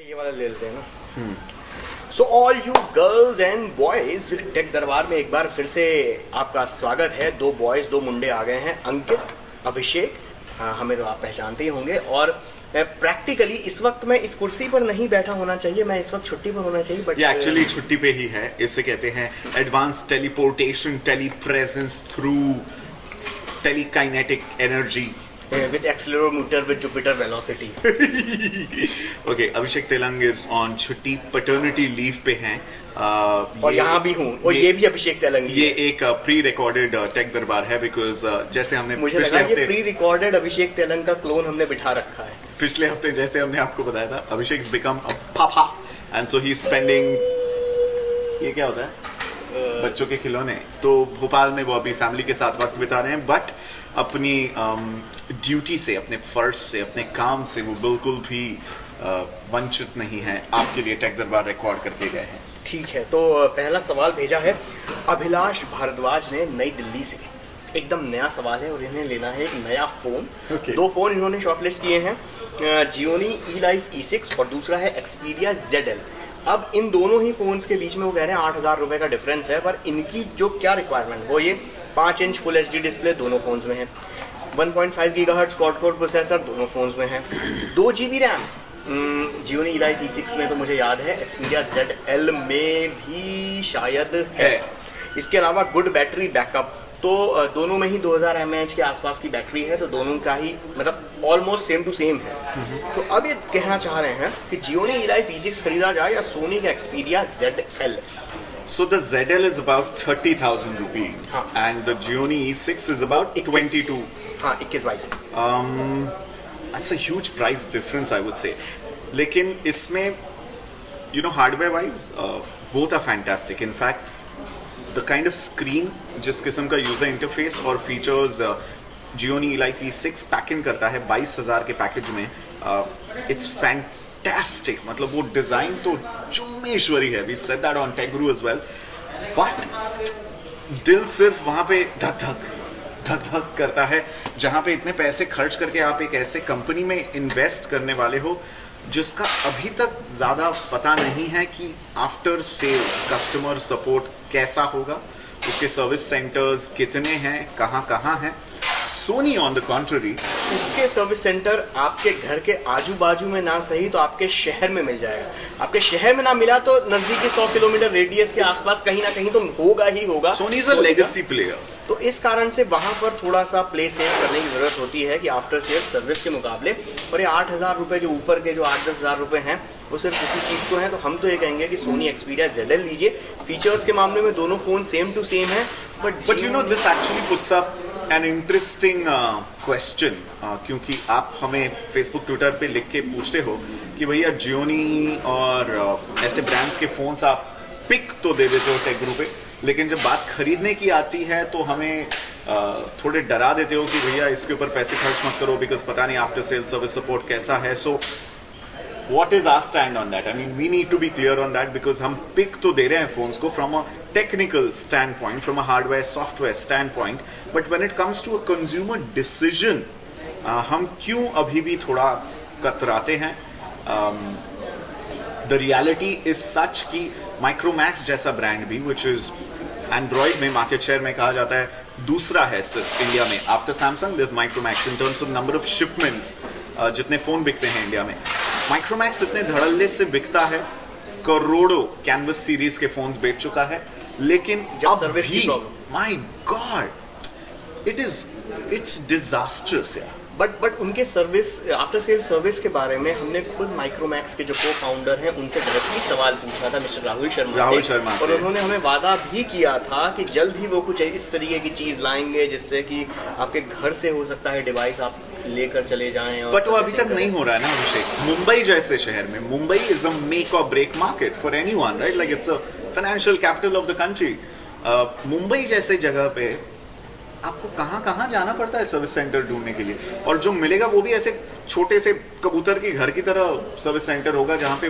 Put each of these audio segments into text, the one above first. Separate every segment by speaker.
Speaker 1: ये वाला ले लेते हैं ना। So all you girls and boys, tech दरबार में एक बार फिर से आपका स्वागत है। दो बॉयज दो मुंडे आ गए हैं, अंकित, अभिषेक। हमें तो आप पहचानते ही होंगे। और प्रैक्टिकली इस वक्त मैं इस कुर्सी पर नहीं बैठा होना चाहिए, मैं इस वक्त छुट्टी पर होना चाहिए, बट
Speaker 2: ये एक्चुअली छुट्टी पे ही है। इसे कहते हैं advance teleportation, telepresence through telekinetic energy
Speaker 1: with accelerometer with Jupiter velocity.
Speaker 2: Okay, Abhishek Telang is on छुट्टी, paternity leave पे हैं।
Speaker 1: और यहाँ भी हूँ, और ये भी अभिषेक तेलंग।
Speaker 2: ये एक प्री रिकॉर्डेड टेक दरबार है, बिकॉज जैसे हमने
Speaker 1: मुझे लगा ये प्री रिकॉर्डेड अभिषेक तेलंग का क्लोन हमने बिठा रखा है।
Speaker 2: पिछले हफ्ते जैसे हमने आपको बताया था, अभिषेक has become a papa and so he's spending, ये क्या होता है, बच्चों के खिलौने। तो भोपाल में वो अभी फैमिली के साथ वक्त बिता रहे हैं, बट अपनी ड्यूटी से, अपने फर्ज से, अपने काम से वो बिल्कुल भी वंचित नहीं है। आपके लिए टेक दरबार रिकॉर्ड करके गए हैं।
Speaker 1: ठीक है, तो पहला सवाल भेजा है अभिलाष भारद्वाज ने नई दिल्ली से। एकदम नया सवाल है और इन्हें लेना है एक नया फोन। दो फोन इन्होंने शॉर्टलिस्ट किए हैं, जियोनी E-Life E6 और दूसरा है Xperia ZL। अब इन दोनों ही फोन्स के बीच में वो कह रहे हैं 8,000 रुपए का डिफरेंस है, पर इनकी जो क्या रिक्वायरमेंट, वो ये 5 इंच फुल HD डिस्प्ले दोनों फोन्स में है, 1.5 गीगाहर्ट्ज क्वाड कोर प्रोसेसर दोनों फोन्स में है, 2 GB RAM Gionee E-Life E6 में तो मुझे याद है, Xperia ZL में भी शायद है। इसके अलावा गुड बैटरी बैकअप, तो दोनों में ही 2000 mAh के आसपास की बैटरी है, तो दोनों का ही मतलब ऑलमोस्ट सेम टू सेम है। तो अब ये कहना चाह रहे हैं कि जियोनी E-Life E6 खरीदा जाए या सोनी का Xperia ZL।
Speaker 2: So the ZL is about 30,000 rupees and the Gioni E6 is about 22.
Speaker 1: हाँ, 21-22।
Speaker 2: That's a huge price difference, I would say. लेकिन इसमें, you know, hardware wise, both are fantastic. In fact, the kind of screen, जिस किस्म का user interface और features Gioni E-Life E6 pack in करता है 22,000 के पैकेज में, it's fantastic. मतलब वो डिजाइन तो चुम्मेश्वरी है। We've said that on Tech Guru as well. But दिल सिर्फ वहाँ पे धक धक करता है, जहाँ पे इतने पैसे खर्च करके आप एक ऐसे कंपनी में इन्वेस्ट करने वाले हो जिसका अभी तक ज़्यादा पता नहीं है कि आफ्टर सेल्स कस्टमर सपोर्ट कैसा होगा, उसके सर्विस सेंटर्स कितने हैं, कहाँ हैं। सोनी ऑन द कॉन्ट्ररी,
Speaker 1: उसके सर्विस सेंटर आपके घर के आजू बाजू में ना सही तो आपके शहर में मिल जाएगा। आपके शहर में ना मिला तो नजदीकी 100 किलोमीटर रेडियस के आसपास कहीं ना कहीं तो होगा ही होगा।
Speaker 2: Soni is a legacy player,
Speaker 1: तो इस कारण से वहां पर थोड़ा सा प्ले सेव करने की जरूरत होती है कि आफ्टर सेल सर्विस के मुकाबले। और ये 8,000 रुपए जो ऊपर के जो 8-10 हज़ार रुपए हैं वो सिर्फ इसी चीज को है, तो हम तो ये कहेंगे कि सोनी Xperia ZL लीजिए। फीचर्स के मामले में दोनों फोन सेम टू सेम है, but
Speaker 2: you know this actually puts up an interesting question, क्योंकि आप हमें फेसबुक ट्विटर पे लिख के पूछते हो कि भैया जियोनी और ऐसे ब्रांड्स के फोन्स आप पिक तो दे देते हो टेक गुरु पे, लेकिन जब बात खरीदने की आती है तो हमें थोड़े डरा देते हो कि भैया इसके ऊपर पैसे खर्च मत करो, बिकॉज पता नहीं आफ्टर सेल सर्विस सपोर्ट कैसा है। सो what is our stand on that? I mean, we need to be clear on that, because हम पिक तो दे रहे हैं फोन्स को from a technical standpoint, from a hardware software standpoint, but when it comes to a consumer decision, हम क्यों अभी भी थोड़ा कतराते हैं? The reality is such कि Micromax जैसा ब्रांड भी, which is Android में मार्केट शेयर में कहा जाता है दूसरा है सिर्फ इंडिया में, after Samsung there's Micromax in terms of number of shipments, जितने फोन बिकते हैं इंडिया में। माइक्रोमैक्स इतने धड़ल्ले से बिकता है, करोड़ों कैनवस सीरीज के फोन्स बेच चुका है, लेकिन
Speaker 1: जब सर्विस की problem,
Speaker 2: my God, it's disastrous यार।
Speaker 1: बट उनके सर्विस, आफ्टर सेल सर्विस के बारे में हमने खुद माइक्रोमैक्स के जो को फाउंडर हैं उनसे डायरेक्टली सवाल पूछा था, मिस्टर राहुल शर्मा से, और उन्होंने हमें वादा भी किया था कि जल्द ही वो कुछ इस तरीके की चीज लाएंगे जिससे कि आपके घर से हो सकता है डिवाइस आप लेकर चले जाएं।
Speaker 2: बट वो अभी तक नहीं हो रहा है ना अभिषेक। मुंबई जैसे शहर में, Mumbai is a make or break market for anyone, right? Like it's a financial capital of the country. Mumbai जैसे जगह पे आपको कहाँ जाना पड़ता है सर्विस सेंटर ढूंढने के लिए, और जो मिलेगा वो भी ऐसे छोटे से कबूतर की घर की तरह सर्विस सेंटर होगा जहाँ पे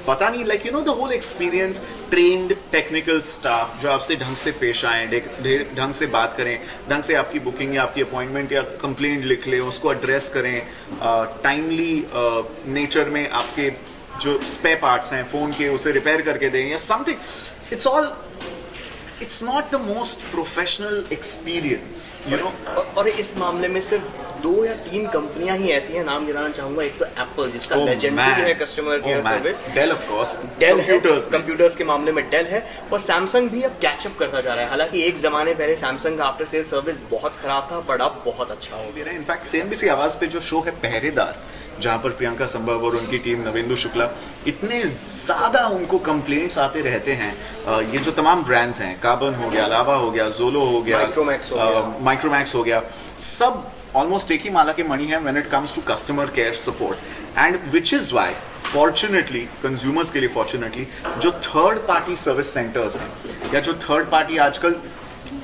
Speaker 2: पता नहीं, like you know the whole experience, trained technical staff जो आपसे ढंग से पेश आए, ढंग से बात करें, ढंग से आपकी बुकिंग या आपकी अपॉइंटमेंट या कंप्लेंट लिख लें, उसको एड्रेस करें, टाइमली नेचर में आपके जो स्पेयर पार्ट्स हैं फ़ोन के उसे रिपेयर करके दें या something, it's not the most professional experience, you know.
Speaker 1: और इस मामले में सिर्फ 2 या 3 कंपनियां ही ऐसी हैं, नाम गिनाना चाहूंगा। एक तो एप्पल, जिसका लेजेंडरी है customer care service.
Speaker 2: Dell of course,
Speaker 1: Dell computers के मामले में डेल है, और सैमसंग भी अब कैचअप करता जा रहा है। हालांकि एक जमाने पहले सैमसंग का आफ्टर सेल सर्विस बहुत खराब था, बट अब बहुत अच्छा हो गया है।
Speaker 2: इनफैक्ट सीएनबीसी आवाज पे जो शो है पहरेदार, जहाँ पर प्रियंका संभव और उनकी टीम नवेंदु शुक्ला, इतने ज़्यादा उनको कंप्लेंट्स आते रहते हैं। ये जो तमाम ब्रांड्स हैं, कार्बन हो गया, लावा हो गया, जोलो हो गया, माइक्रोमैक्स हो गया, सब ऑलमोस्ट एक ही माला के मणि है when it comes to customer care support. And which is why fortunately, consumers के लिए फॉर्चुनेटली, जो थर्ड पार्टी सर्विस सेंटर्स हैं या जो थर्ड पार्टी आजकल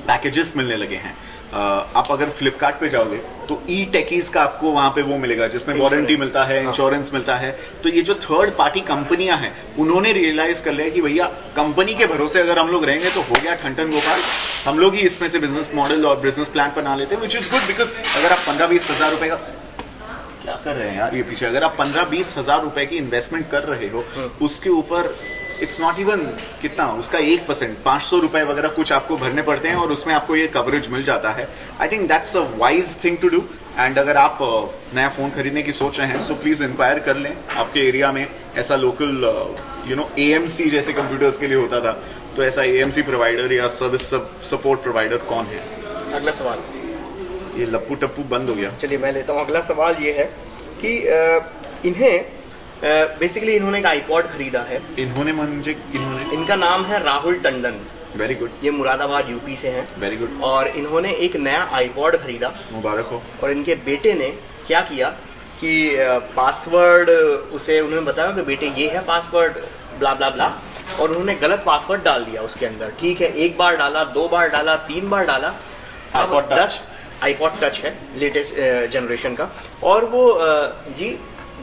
Speaker 2: पैकेजेस मिलने लगे हैं, आप अगर फ्लिपकार्ट पे जाओगे तो ई टेकीज का आपको वहां पे वो मिलेगा जिसमें वारंटी मिलता है, इंश्योरेंस मिलता है। तो ये जो थर्ड पार्टी कंपनियां हैं, उन्होंने रियलाइज कर लिया कि भैया कंपनी के भरोसे अगर हम लोग रहेंगे तो हो गया ठंडन गोपाल, हम लोग ही इसमें से बिजनेस मॉडल और बिजनेस प्लान बना लेते हैं, विच इज गुड। बिकॉज अगर आप 15-20 हज़ार रुपए का, क्या कर रहे हैं यार ये पीछे, अगर आप 15-20 हज़ार रुपए की इन्वेस्टमेंट कर रहे हो, उसके ऊपर इट्स नॉट इवन कितना, उसका 1%, 500 रुपए वगैरह कुछ आपको भरने पड़ते हैं और उसमें आपको ये कवरेज मिल जाता है। I think that's a wise thing to do. And अगर आप नया फ़ोन खरीदने की सोच रहे हैं, सो प्लीज़ इंक्वायर कर लें आपके एरिया में ऐसा लोकल, यू नो, AMC जैसे कंप्यूटर्स के लिए होता था, तो ऐसा AMC प्रोवाइडर या सर्विस सपोर्ट प्रोवाइडर कौन है।
Speaker 1: अगला सवाल,
Speaker 2: ये लप्पू टप्पू बंद हो गया,
Speaker 1: चलिए मैं लेता हूँ। अगला सवाल ये है कि इन्हें बेसिकली इन्होंने एक आईपॉड खरीदा है। इनका नाम है राहुल टंडन।
Speaker 2: Very good.
Speaker 1: ये मुरादाबाद यूपी से हैं।
Speaker 2: Very good.
Speaker 1: और इन्होंने एक नया आईपॉड खरीदा,
Speaker 2: मुबारक हो।
Speaker 1: और इनके बेटे ने क्या किया कि पासवर्ड उसे उन्होंने बताया कि बेटे ये है पासवर्ड ब्ला ब्ला ब्ला, और उन्होंने गलत पासवर्ड डाल दिया उसके अंदर। ठीक है, 1 बार डाला, 2 बार डाला, 3 बार डाला। अब 10 आईपॉड टच है लेटेस्ट जनरेशन का, और वो जी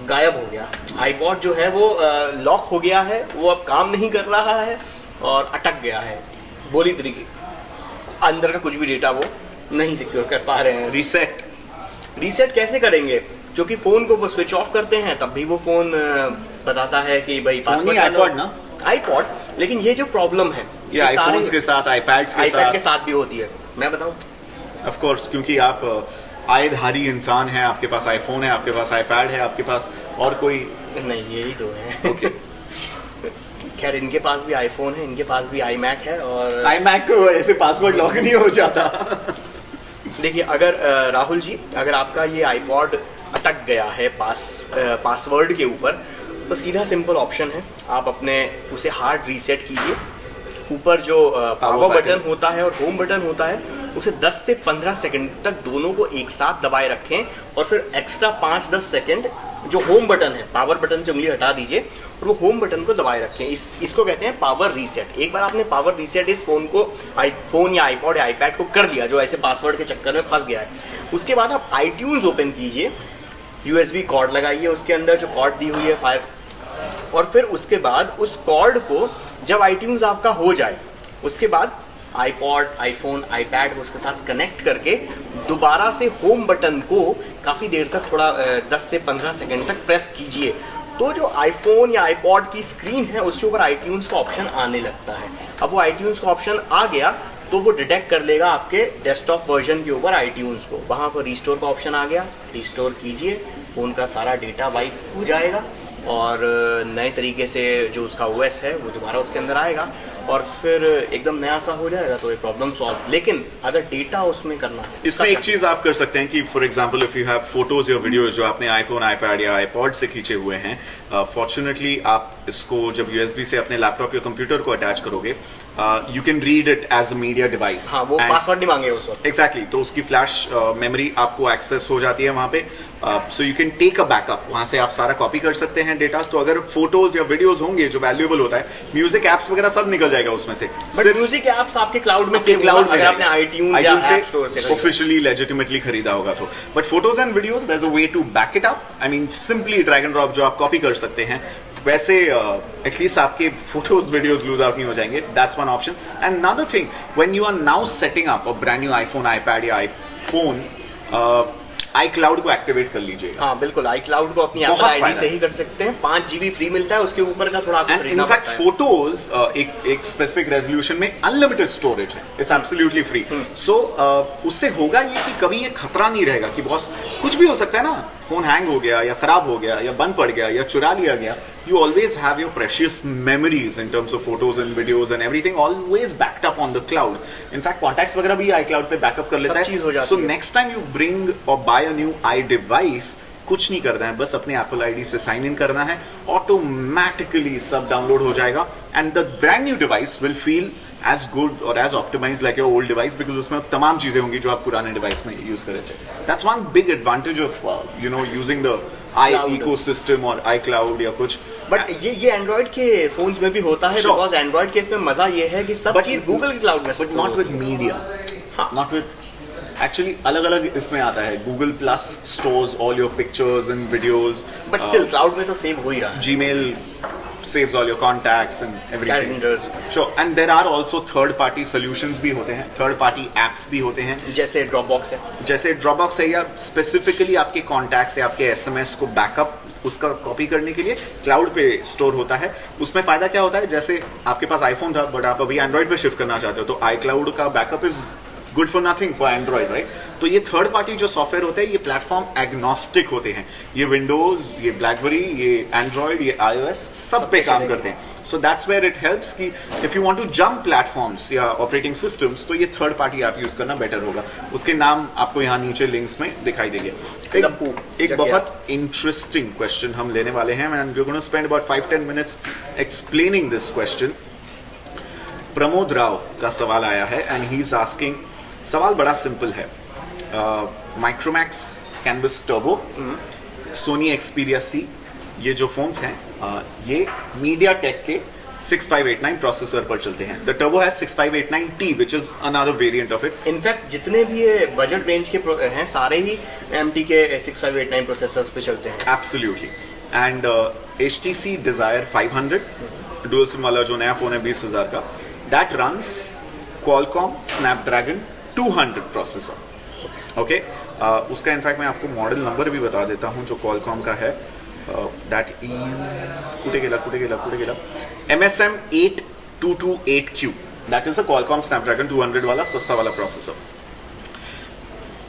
Speaker 1: गायब हो गया। आईपॉड जो है वो लॉक हो गया है, वो अब काम नहीं कर रहा है और अटक गया है। बोली तरीके अंदर का कुछ भी डेटा वो नहीं सिक्योर कर पा रहे हैं। रीसेट कैसे करेंगे? क्योंकि फोन को वो स्विच ऑफ करते हैं तब भी वो फोन बताता है कि भाई पासवर्ड
Speaker 2: आईपॉड ना,
Speaker 1: आईपॉड। लेकिन ये जो प्रॉब्लम है
Speaker 2: ये आईफोन्स के साथ, आईपैड्स
Speaker 1: के साथ भी होती है। मैं बताऊं,
Speaker 2: ऑफ कोर्स, क्योंकि आप आयधारी इंसान है, आपके पास आईफोन है, आपके पास आईपैड है, आपके पास और कोई
Speaker 1: नहीं, यही दो है। ओके। खैर, इनके पास भी आईफोन है, इनके पास भी आईमैक है, और
Speaker 2: आईमैक को ऐसे पासवर्ड लॉक नहीं हो जाता।
Speaker 1: देखिए, अगर राहुल जी, अगर आपका ये आईपॉड अटक गया है पासवर्ड के ऊपर, तो सीधा सिंपल ऑप्शन है, आप अपने उसे हार्ड रीसेट कीजिए। ऊपर जो पावर बटन होता है और होम बटन होता है, उसे 10 से 15 सेकंड तक दोनों को एक साथ दबाए रखें, और फिर एक्स्ट्रा 5-10 सेकंड जो होम बटन है, पावर बटन से उंगली हटा दीजिए और वो होम बटन को दबाए रखें। इसको कहते हैं पावर रीसेट। एक बार आपने पावर रीसेट इस फोन को, आईफोन या आईपॉड या आईपैड को कर दिया जो ऐसे पासवर्ड के चक्कर में फंस गया है, उसके बाद आप iTunes ओपन कीजिए, USB कॉर्ड लगाइए उसके अंदर जो कॉर्ड दी हुई है फायर, और फिर उसके बाद उस कॉर्ड को जब iTunes आपका हो जाए, उसके बाद आईपॉड, आईफोन, आईपैड उसके साथ कनेक्ट करके दोबारा से होम बटन को काफ़ी देर तक, थोड़ा 10 से 15 सेकंड तक प्रेस कीजिए, तो जो आईफोन या आईपॉड की स्क्रीन है उसके ऊपर iTunes का ऑप्शन आने लगता है। अब वो iTunes का ऑप्शन आ गया तो वो डिटेक्ट कर लेगा आपके डेस्कटॉप वर्जन के ऊपर iTunes को। वहाँ पर रिस्टोर का ऑप्शन आ गया, रिस्टोर कीजिए, फ़ोन का सारा डेटा वाइप हो जाएगा और नए तरीके से जो उसका OS है वो दोबारा उसके अंदर आएगा और फिर एकदम नया सा हो जाएगा, तो ये प्रॉब्लम सॉल्व। लेकिन अगर डेटा उसमें करना है,
Speaker 2: इसमें एक चीज आप कर सकते हैं कि for example if you have photos या वीडियोज जो आपने आईफोन, आईपैड या आईपॉड से खींचे हुए हैं, फॉर्चुनेटली आप इसको जब USB से अपने लैपटॉप या कंप्यूटर को अटैच करोगे, you can read it as a media device.
Speaker 1: हाँ, वो पासवर्ड नहीं मांगे उस वक्त।
Speaker 2: एग्जैक्टली, तो उसकी फ्लैश मेमोरी आपको एक्सेस हो जाती है वहां पे, so you can take a backup, वहां से आप सारा कॉपी कर सकते हैं डेटा। तो अगर फोटोज या वीडियोज होंगे जो वैल्यूएबल होता है, म्यूजिक एप्स वगैरह सब निकल जाएगा उसमें से।
Speaker 1: बट म्यूजिक एप्स आपके क्लाउड में सेव, क्लाउड अगर आपने iTunes या ऐप स्टोर से
Speaker 2: ऑफिशियली लेजिटिमेटली खरीदा होगा तो। But photos and videos there is a way to back it up. I mean simply drag and drop जो आप कॉपी कर सकते हैं, वैसे एटलीस्ट आपके फोटोज वीडियोज लूज आउट नहीं हो जाएंगे। That's one option. And another thing, when you are now setting up a brand new iPhone, iPad या आईफोन, iCloud को एक्टिवेट कर लीजिएगा।
Speaker 1: हाँ बिल्कुल, iCloud को अपनी Apple ID से ही कर सकते हैं। 5 GB फ्री मिलता है, उसके ऊपर का थोड़ा आपको खरीदना पड़ता है।
Speaker 2: फोटोज एक स्पेसिफिक रेजोल्यूशन में अनलिमिटेड स्टोरेज है, इट्स एब्सोल्युटली फ्री। सो उससे होगा ये कि कभी ये खतरा नहीं रहेगा कि बॉस कुछ भी हो सकता है ना, फोन हैंग हो गया या खराब हो गया या बंद पड़ गया या चुरा लिया गया। You always have your precious memories in terms of photos and videos and everything always backed up on the cloud. In fact, contacts वगैरह भी iCloud पे बैकअप कर लेता है। So next time you bring or buy a new iDevice, कुछ नहीं करना है, बस अपने Apple ID से साइन इन करना है, ऑटोमेटिकली सब डाउनलोड हो जाएगा and the brand new device will feel as good or as optimized like your old device because उसमें तमाम चीजें होंगी जो आप पुराने डिवाइस में यूज कर रहे थे। That's one big advantage of using the ecosystem or iCloud या कुछ।
Speaker 1: बट ये एंड्रॉइड के फोन्स में भी होता है, बिकॉज एंड्रॉइड के इसमें मजा ये है कि सब चीज गूगल के क्लाउड में,
Speaker 2: but not with media, not with actually अलग अलग इसमें आता है। Google plus stores all your pictures and videos,
Speaker 1: but still cloud में तो सेव हो ही रहा है।
Speaker 2: Gmail saves all your contacts and everything.
Speaker 1: Calendars.
Speaker 2: Sure. And there are also third party solutions भी होते हैं, third party apps भी होते हैं,
Speaker 1: जैसे Dropbox है,
Speaker 2: या स्पेसिफिकली आपके कॉन्टैक्ट्स या आपके SMS को बैकअप उसका कॉपी करने के लिए क्लाउड पे स्टोर होता है। उसमें फायदा क्या होता है, जैसे आपके पास आईफोन था बट आप अभी एंड्रॉइड पे शिफ्ट करना चाहते हो तो iCloud का backup is good for nothing for Android, right? तो ये थर्ड पार्टी जो सॉफ्टवेयर होते हैं ये प्लेटफॉर्म एग्नोस्टिक होते हैं। ये विंडोज, ये ब्लैकबेरी, ये एंड्रॉइड, ये iOS सब पे काम करते हैं। So that's where it helps कि if you want to jump platforms या ऑपरेटिंग सिस्टम्स तो ये थर्ड पार्टी ऐप यूज करना बेटर होगा। उसके नाम आपको यहाँ नीचे लिंक्स में दिखाई देंगे। एक बहुत इंटरेस्टिंग क्वेश्चन हम लेने वाले हैं and we are going to spend about 5-10 minutes explaining this question. Pramod Rao का सवाल आया है एंड ही इज आस्किंग, सवाल बड़ा सिंपल है। Micromax Canvas Turbo, Sony Xperia C, ये जो फोन्स हैं ये मीडिया टेक के 6589 प्रोसेसर पर चलते हैं। The turbo has 6589T which is another variant of it.
Speaker 1: In fact जितने भी ये बजट रेंज के हैं सारे ही MT के 6589 प्रोसेसर्स पे चलते हैं।
Speaker 2: Absolutely. And HTC Desire 500 dual SIM वाला जो नया फोन है 20,000 का, that runs Qualcomm Snapdragon 200 processor. Okay, उसका इनफैक्ट मैं आपको मॉडल नंबर भी बता देता हूं जो Qualcomm का है। दैट इज कुटे गेला MSM 8228Q। That is a Qualcomm Snapdragon 200 वाला सस्ता वाला processor.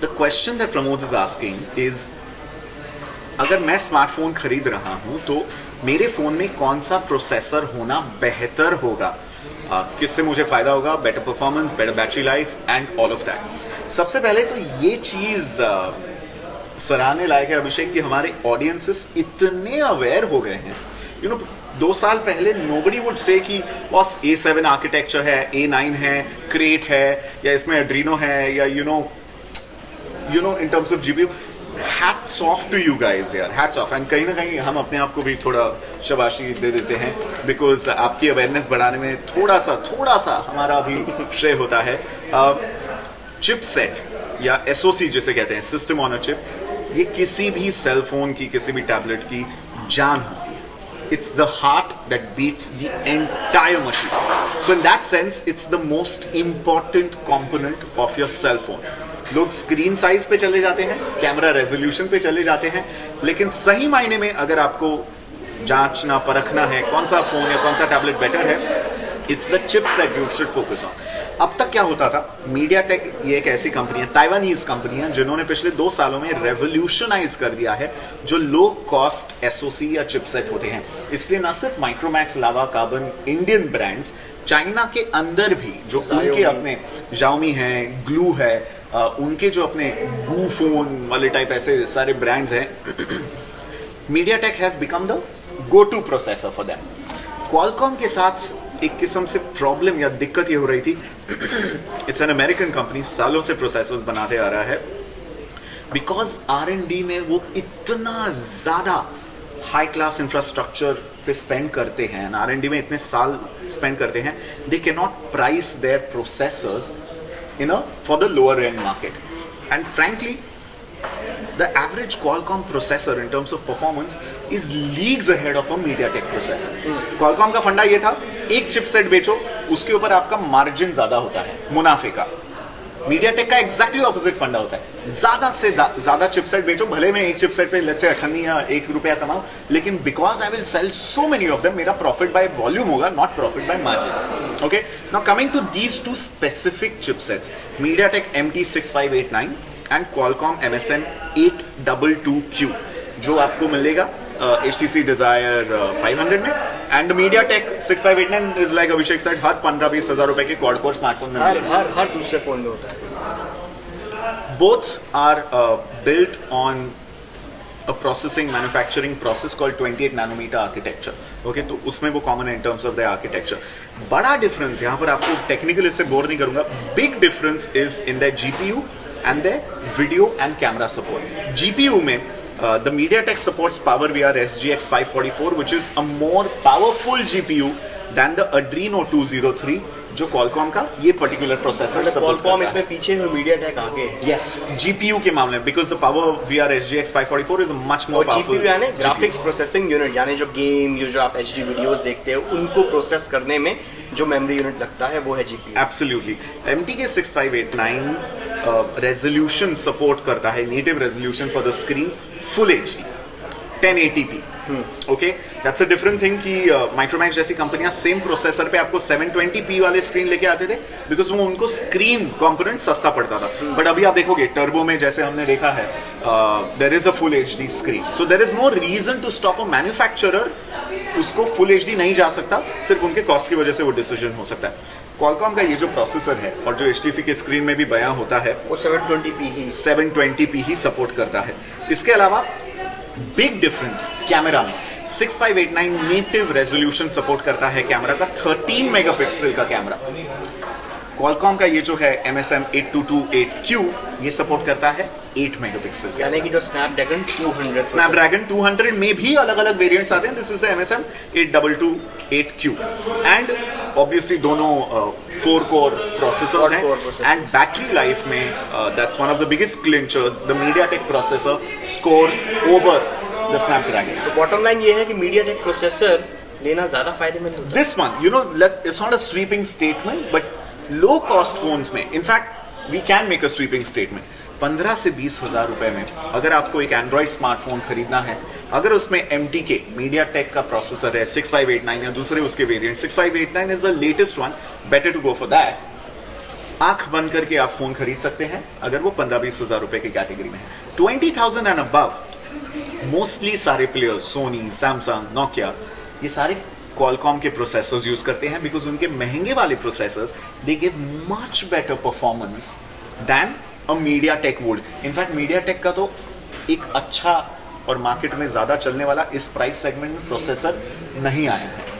Speaker 2: The question that Pramod is asking is, अगर मैं स्मार्टफोन खरीद रहा हूं तो मेरे फोन में कौन सा प्रोसेसर होना बेहतर होगा, किससे मुझे फायदा होगा, better performance, better battery life and all of that. सबसे पहले तो ये चीज सराहने लायक है अभिषेक कि हमारे ऑडियंसेस इतने अवेयर हो गए हैं। 2 साल पहले नोबडी वुड से कि बॉस A7 आर्किटेक्चर है, A9 है, क्रेट है, या इसमें एड्रीनो है, या you know in terms of GPU। Hats off to you guys यार, hats off। एंड कहीं ना कहीं हम अपने आप को भी थोड़ा शाबाशी दे देते हैं बिकॉज आपकी अवेयरनेस बढ़ाने में थोड़ा सा हमारा भी श्रेय होता है। चिपसेट या SoC जिसे कहते हैं, सिस्टम ऑन अ चिप, ये किसी भी सेल फोन की, किसी भी टैबलेट की जान होती है। It's the heart that beats the entire machine. So in that sense, it's the most important component of your cell phone. लोग स्क्रीन साइज पे चले जाते हैं, कैमरा रेजोल्यूशन पे चले जाते हैं, लेकिन सही मायने में अगर आपको जांचना परखना है कौन सा फोन या कौन सा टैबलेट बेटर है, it's the chipset you should focus on. अब तक क्या होता था, मीडियाटेक ये एक ऐसी कंपनी है, ताइवानीज कंपनी है, जिन्होंने पिछले 2 सालों में रेवोल्यूशनाइज कर दिया है जो लो कॉस्ट SoC या चिपसेट होते हैं। इसलिए ना सिर्फ माइक्रोमैक्स, लावा, कार्बन, इंडियन ब्रांड्स, चाइना के अंदर भी जो उनके अपने Xiaomi है, ग्लू है, उनके जो अपने गू फोन वाले टाइप ऐसे सारे ब्रांड्स हैं, MediaTek has become the go two processor for them. Qualcomm के साथ एक किस्म से प्रॉब्लम या दिक्कत ये हो रही थी, इट्स एन अमेरिकन कंपनी, सालों से प्रोसेसर्स बनाते आ रहा है, बिकॉज R&D में वो इतना ज्यादा हाई क्लास इंफ्रास्ट्रक्चर पे स्पेंड करते हैं, R&D में इतने साल स्पेंड करते हैं, they can not price their processors for the lower end market. And frankly, the average Qualcomm processor in terms of performance is leagues ahead of a MediaTek processor. Qualcomm का फंडा ये था, एक चिपसेट बेचो, उसके ऊपर आपका मार्जिन ज्यादा होता है मुनाफे का, MediaTek का एग्जैक्टली ऑपोजिट फंडा होता है, ज्यादा से ज्यादा चिपसेट बेचो, भले मैं एक चिपसेट पे लेट्स से 98 या 1 रुपया कमाऊं, लेकिन because I will sell so many of them, मेरा प्रॉफिट बाय वॉल्यूम होगा, not profit by margin. Okay, now coming to these two specific chipsets, MediaTek MT6589 and Qualcomm MSM 822Q, जो आपको मिलेगा HTC Desire 500 में, and MediaTek 6589 is like Abhishek said, हर 15-20 हजार रुपए के क्वाड कोर स्मार्टफोन में
Speaker 1: हर दूसरे फोन में होता है.
Speaker 2: Both are built on a processing manufacturing process called 28 nanometer architecture. Okay, तो उसमें वो कॉमन है in terms of the architecture. बड़ा डिफरेंस, यहाँ पर आपको टेक्निकल इससे बोर नहीं करूंगा, big difference is in the GPU and the video and camera support. GPU में the MediaTek supports PowerVR SGX 544, which is a more powerful GPU than the Adreno 203, जो Qualcomm का ये पर्टिकुलर प्रोसेसर सपोर्ट करता है.
Speaker 1: Qualcomm इसमें पीछे है, MediaTek आगे है.
Speaker 2: Yes, GPU के मामले में, because the PowerVR SGX 544 is a much more powerful.
Speaker 1: GPU यानी ग्राफिक्स प्रोसेसिंग यूनिट, यानी जो गेम, जो आप HD वीडियोस देखते हो उनको प्रोसेस करने में जो मेमोरी यूनिट लगता है वो है GPU.
Speaker 2: Absolutely. MTK 6589 resolution support करता है, native resolution for the screen, full HD 1080p. Okay, that's a different thing कि माइक्रोमैक्स जैसी कंपनियां सेम प्रोसेसर पे आपको 720p वाले स्क्रीन लेके आते थे, बिकॉज वो उनको स्क्रीन कंपोनेंट सस्ता पड़ता था. बट अभी आप देखोगे टर्बो में, जैसे हमने देखा है, there is a full HD screen, so there is no reason to stop a manufacturer. उसको फुल HD नहीं जा सकता, सिर्फ उनके कॉस्ट की वजह से वो डिसीजन हो सकता है. Qualcomm का ये जो प्रोसेसर है और जो HTC के स्क्रीन में भी बयां होता है,
Speaker 1: वो
Speaker 2: 720p ही सपोर्ट करता है. इसके अलावा बिग डिफरेंस कैमरा में, 6589 नेटिव रेजोल्यूशन सपोर्ट करता है कैमरा का, 13 मेगापिक्सल का कैमरा. Qualcomm का ये जो है MSM 8228Q, ये सपोर्ट करता है 8 मेगापिक्सल.
Speaker 1: यानी कि जो
Speaker 2: Snapdragon 200 में भी अलग अलग वेरिएंट्स आते हैं. This is MSM 8228Q and obviously दोनों 4 कोर प्रोसेसर्स हैं. एंड बैटरी लाइफ में that's one of the biggest clinchers, the MediaTek processor scores over the Snapdragon.
Speaker 1: तो बॉटम लाइन ये है कि MediaTek प्रोसेसर लेना ज्यादा फायदेमंद होता है.
Speaker 2: This one, you know, it's not a sweeping statement, but low cost phones में in fact we can make a sweeping statement. 15 से 20 हजार रुपए में अगर आपको एक एंड्रॉइड स्मार्टफोन खरीदना है, अगर उसमें MTK MediaTek का प्रोसेसर है 6589 या दूसरे उसके variant, 6589 is the latest one, better to go for that. आंख बंद करके आप फोन खरीद सकते हैं अगर वो 15-20 हजार रुपए की कैटेगरी में है. 20,000 एंड अबव मोस्टली सारे प्लेयर्स, सोनी, सैमसंग, नोकिया, ये सारे Qualcomm के प्रोसेसर्स यूज करते हैं, बिकॉज उनके महंगे वाले processors they give much better performance than a MediaTek would. In fact MediaTek का तो एक अच्छा और मार्केट में ज्यादा चलने वाला इस प्राइस सेगमेंट में प्रोसेसर नहीं आया है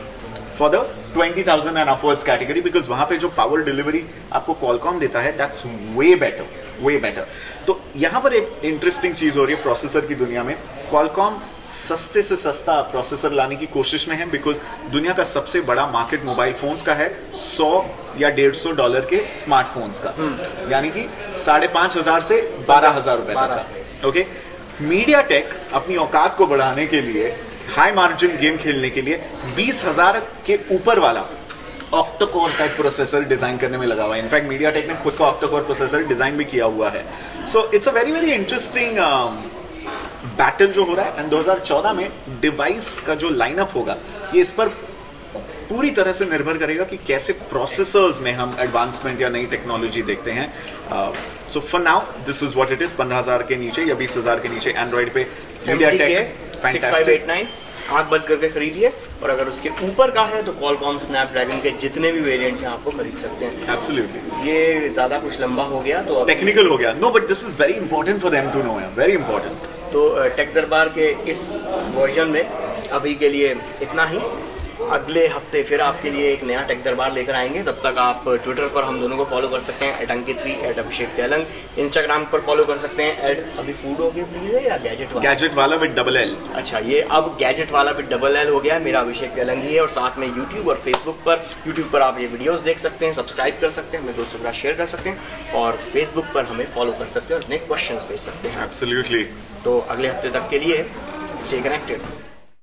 Speaker 2: for the 20,000 and upwards category, because वहां पे जो पावर डिलीवरी आपको Qualcomm देता है, that's way better, way better. तो यहां पर एक इंटरेस्टिंग चीज हो रही है प्रोसेसर की दुनिया में. Qualcomm सस्ते से सस्ता प्रोसेसर लाने की कोशिश में है, बिकॉज दुनिया का सबसे बड़ा मार्केट मोबाइल फोन्स का है, $100 या $150 के स्मार्टफोन्स का, यानी कि 5,500 से 12,000 रुपए तक का. ओके, MediaTek अपनी औकात को बढ़ाने के लिए, हाई मार्जिन गेम खेलने के लिए 20,000 के ऊपर वाला ऑक्टा-कोर टाइप प्रोसेसर डिजाइन करने में लगा हुआ है. इनफैक्ट MediaTek ने खुद का ऑक्टा-कोर प्रोसेसर डिजाइन भी किया हुआ है. So it's a very very interesting battle जो हो रहा है. एंड 2014 में डिवाइस का जो लाइनअप होगा, ये इस पर पूरी तरह से निर्भर करेगा कि कैसे प्रोसेसर्स में हम एडवांसमेंट या नई टेक्नोलॉजी देखते हैं. So for now this is what it is. 15,000 के नीचे या 20,000 के नीचे एंड्रॉइड पे MediaTek
Speaker 1: 6589 आंख बंद करके खरीदिए, और अगर उसके ऊपर का है तो Qualcomm Snapdragon के जितने भी वेरिएंट्स हैं आपको खरीद सकते हैं.
Speaker 2: एब्सोल्युटली.
Speaker 1: ये ज्यादा कुछ लंबा हो गया तो
Speaker 2: टेक्निकल हो गया. No, but this is very important for them to know, very important.
Speaker 1: तो टेक दरबार के इस वर्जन में अभी के लिए इतना ही. अगले हफ्ते फिर आपके लिए एक नया टेक दरबार लेकर आएंगे. तब तक आप ट्विटर पर हम दोनों को फॉलो कर सकते हैं @अंकित_v, @अभिषेक तेलंग. इंस्टाग्राम पर फॉलो कर सकते हैं अभी फूड हो गया प्लीज है या गैजेट
Speaker 2: वाला विद $L.
Speaker 1: अच्छा, ये अब गैजेट वाला विद $L हो गया. मेरा अभिषेक तेलंग ही है, और साथ में यूट्यूब और यूट्यूब पर आप ये वीडियोस देख सकते हैं, सब्सक्राइब कर सकते हैं, अपने दोस्तों के साथ शेयर कर सकते हैं, और फेसबुक पर हमें फॉलो कर सकते हैं और अपने क्वेश्चंस भेज सकते हैं.
Speaker 2: एब्सोल्युटली.
Speaker 1: तो अगले हफ्ते तक के लिए स्टे कनेक्टेड.